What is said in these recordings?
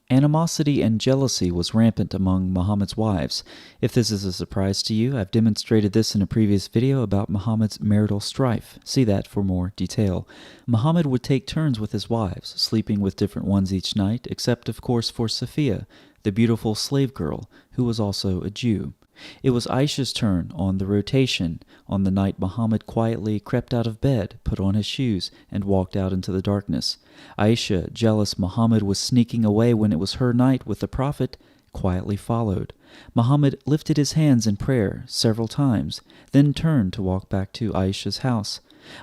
Animosity and jealousy was rampant among Muhammad's wives. If this is a surprise to you, I've demonstrated this in a previous video about Muhammad's marital strife. See that for more detail. Muhammad would take turns with his wives, sleeping with different ones each night, except of course for Safiya, the beautiful slave girl, who was also a Jew. It was Aisha's turn on the rotation on the night Muhammad quietly crept out of bed, put on his shoes, and walked out into the darkness. Aisha, jealous Muhammad was sneaking away when it was her night with the Prophet, quietly followed. Muhammad lifted his hands in prayer several times, then turned to walk back to Aisha's house.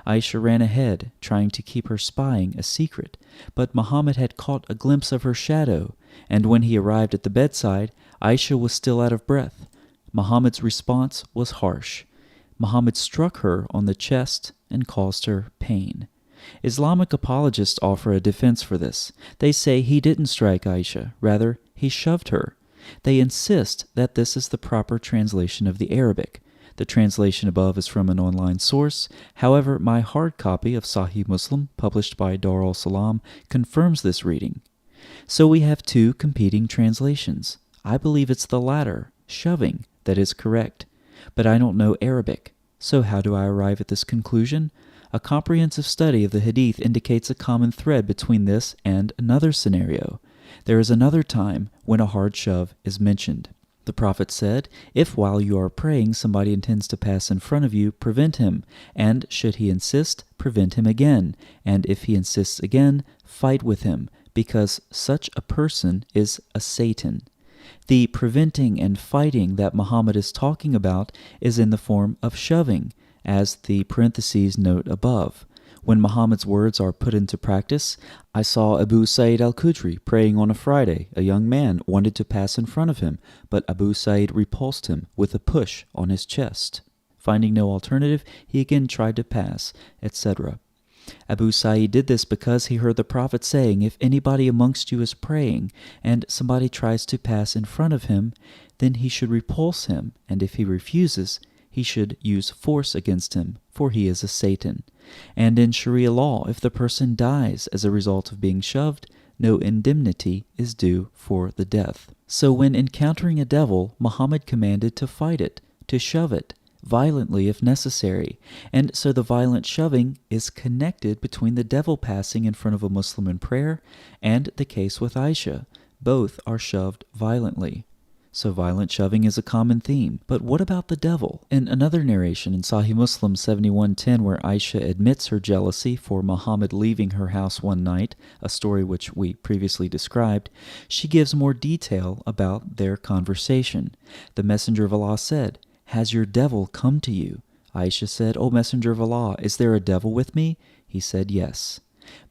Aisha ran ahead, trying to keep her spying a secret, but Muhammad had caught a glimpse of her shadow, and when he arrived at the bedside, Aisha was still out of breath. Muhammad's response was harsh. Muhammad struck her on the chest and caused her pain. Islamic apologists offer a defense for this. They say he didn't strike Aisha, rather he shoved her. They insist that this is the proper translation of the Arabic. The translation above is from an online source. However, my hard copy of Sahih Muslim, published by Dar al-Salam, confirms this reading. So we have two competing translations. I believe it's the latter, shoving, that is correct. But I don't know Arabic. So how do I arrive at this conclusion? A comprehensive study of the Hadith indicates a common thread between this and another scenario. There is another time when a hard shove is mentioned. The Prophet said, if while you are praying somebody intends to pass in front of you, prevent him, and should he insist, prevent him again, and if he insists again, fight with him, because such a person is a Satan. The preventing and fighting that Muhammad is talking about is in the form of shoving, as the parentheses note above. When Muhammad's words are put into practice, I saw Abu Sa'id al-Khudri praying on a Friday. A young man wanted to pass in front of him, but Abu Sa'id repulsed him with a push on his chest. Finding no alternative, he again tried to pass, etc. Abu Sa'id did this because he heard the Prophet saying, if anybody amongst you is praying, and somebody tries to pass in front of him, then he should repulse him, and if he refuses, he should use force against him, for he is a Satan. And in Sharia law, if the person dies as a result of being shoved, no indemnity is due for the death. So when encountering a devil, Muhammad commanded to fight it, to shove it, violently if necessary, and so the violent shoving is connected between the devil passing in front of a Muslim in prayer and the case with Aisha. Both are shoved violently. So violent shoving is a common theme. But what about the devil? In another narration in Sahih Muslim 71:10, where Aisha admits her jealousy for Muhammad leaving her house one night, a story which we previously described, she gives more detail about their conversation. The Messenger of Allah said, has your devil come to you? Aisha said, O Messenger of Allah, is there a devil with me? He said, yes.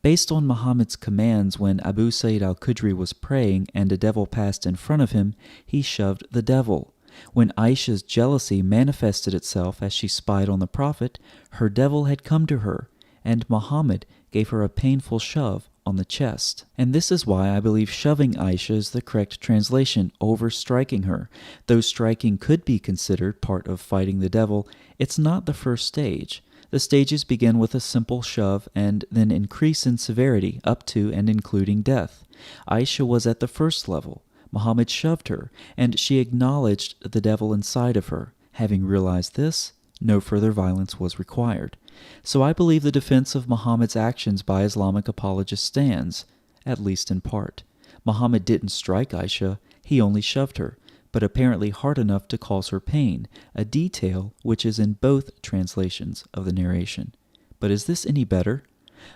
Based on Muhammad's commands, when Abu Sa'id al-Khudri was praying and a devil passed in front of him, he shoved the devil. When Aisha's jealousy manifested itself as she spied on the Prophet, her devil had come to her, and Muhammad gave her a painful shove on the chest. And this is why I believe shoving Aisha is the correct translation over striking her. Though striking could be considered part of fighting the devil, it's not the first stage. The stages begin with a simple shove and then increase in severity up to and including death. Aisha was at the first level. Muhammad shoved her, and she acknowledged the devil inside of her. Having realized this, no further violence was required. So I believe the defense of Muhammad's actions by Islamic apologists stands, at least in part. Muhammad didn't strike Aisha, he only shoved her, but apparently hard enough to cause her pain, a detail which is in both translations of the narration. But is this any better?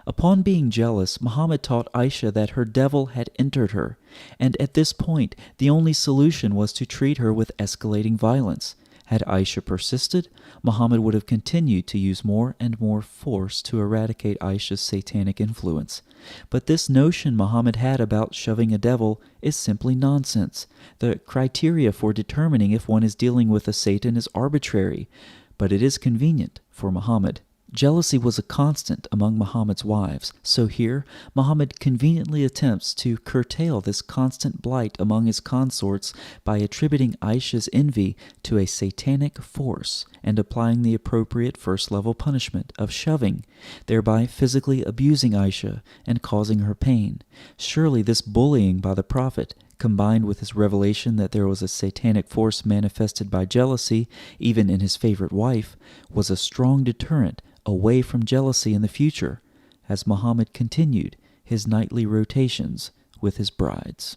Upon being jealous, Muhammad taught Aisha that her devil had entered her, and at this point the only solution was to treat her with escalating violence. Had Aisha persisted, Muhammad would have continued to use more and more force to eradicate Aisha's satanic influence. But this notion Muhammad had about shoving a devil is simply nonsense. The criteria for determining if one is dealing with a Satan is arbitrary, but it is convenient for Muhammad. Jealousy was a constant among Muhammad's wives, so here Muhammad conveniently attempts to curtail this constant blight among his consorts by attributing Aisha's envy to a satanic force and applying the appropriate first-level punishment of shoving, thereby physically abusing Aisha and causing her pain. Surely this bullying by the Prophet, combined with his revelation that there was a satanic force manifested by jealousy, even in his favorite wife, was a strong deterrent away from jealousy in the future, as Muhammad continued his nightly rotations with his brides.